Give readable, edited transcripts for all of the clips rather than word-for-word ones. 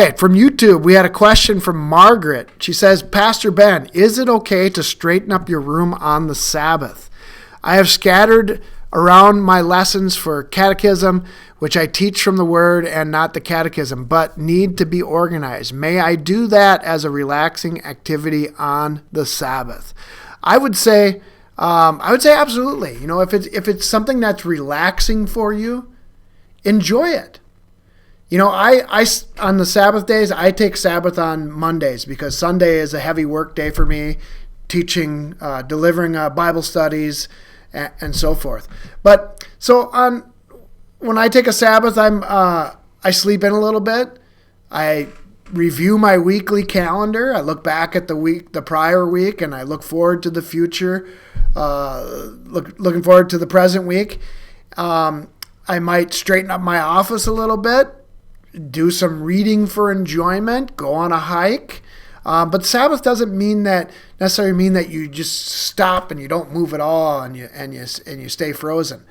right, from YouTube, we had a question from Margaret. She says, Pastor Ben, is it okay to straighten up your room on the Sabbath? I have scattered around my lessons for catechism, which I teach from the Word and not the catechism, but need to be organized. May I do that as a relaxing activity on the Sabbath? I would say absolutely. If it's something that's relaxing for you, enjoy it. I on the Sabbath days, I take Sabbath on Mondays because Sunday is a heavy work day for me, teaching, delivering Bible studies, and so forth. But so when I take a Sabbath, I sleep in a little bit. I review my weekly calendar. I look back at the prior week, and I look forward to the future. Looking forward to the present week. I might straighten up my office a little bit, do some reading for enjoyment, go on a hike. But Sabbath doesn't necessarily mean that you just stop and you don't move at all and you stay frozen.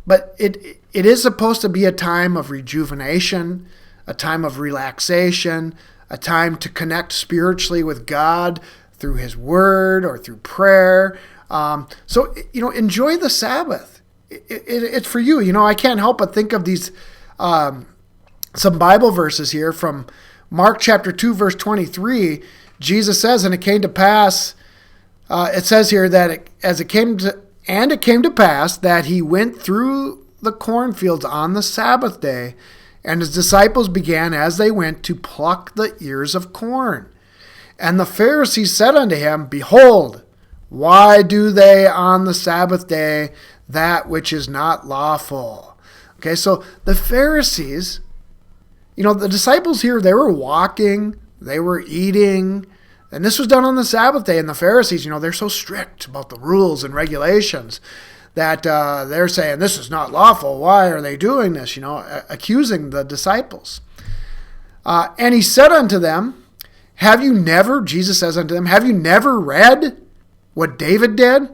But it is supposed to be a time of rejuvenation, a time of relaxation, a time to connect spiritually with God through His Word or through prayer. So enjoy the Sabbath. It's for you. I can't help but think of these some Bible verses here from Mark chapter 2, verse 23. Jesus says, and it came to pass, it says here that it came to pass that he went through the cornfields on the Sabbath day, and his disciples began as they went to pluck the ears of corn. And the Pharisees said unto him, Behold, why do they on the Sabbath day that which is not lawful? Okay, so the Pharisees, the disciples here, they were walking, they were eating, and this was done on the Sabbath day. And the Pharisees, they're so strict about the rules and regulations that they're saying, this is not lawful. Why are they doing this? Accusing the disciples. And he said unto them, Jesus says unto them, have you never read what David did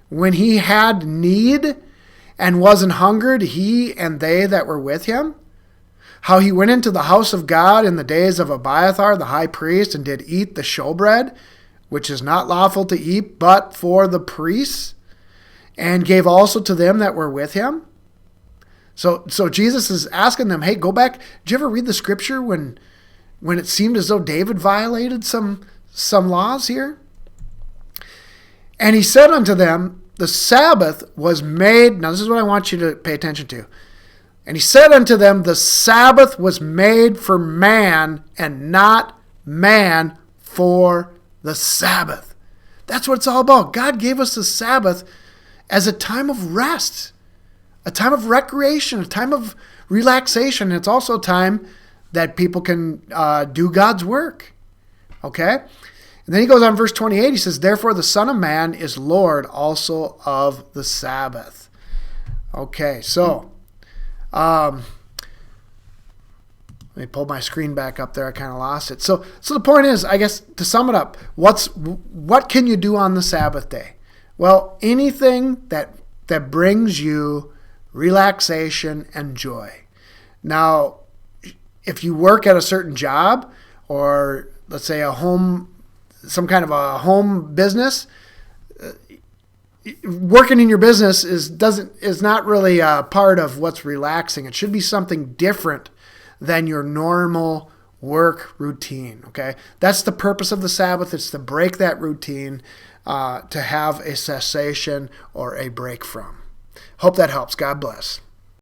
when he had need and was an hungered, he and they that were with him? How he went into the house of God in the days of Abiathar the high priest, and did eat the showbread, which is not lawful to eat, but for the priests, and gave also to them that were with him. So Jesus is asking them, hey, go back. Did you ever read the scripture when it seemed as though David violated some laws here? And he said unto them, the Sabbath was made. Now this is what I want you to pay attention to. And he said unto them, the Sabbath was made for man, and not man for the Sabbath. That's what it's all about. God gave us the Sabbath as a time of rest, a time of recreation, a time of relaxation. It's also a time that people can do God's work. Okay? And then he goes on verse 28. He says, therefore the Son of Man is Lord also of the Sabbath. Okay, so let me pull my screen back up there. I kind of lost it. So the point is, I guess, to sum it up, what can you do on the Sabbath day? Well, anything that brings you relaxation and joy. Now, if you work at a certain job, or let's say some kind of a home business, working in your business is not really a part of what's relaxing. It should be something different than your normal work routine. Okay, that's the purpose of the Sabbath. It's to break that routine, to have a cessation or a break from. Hope that helps. God bless.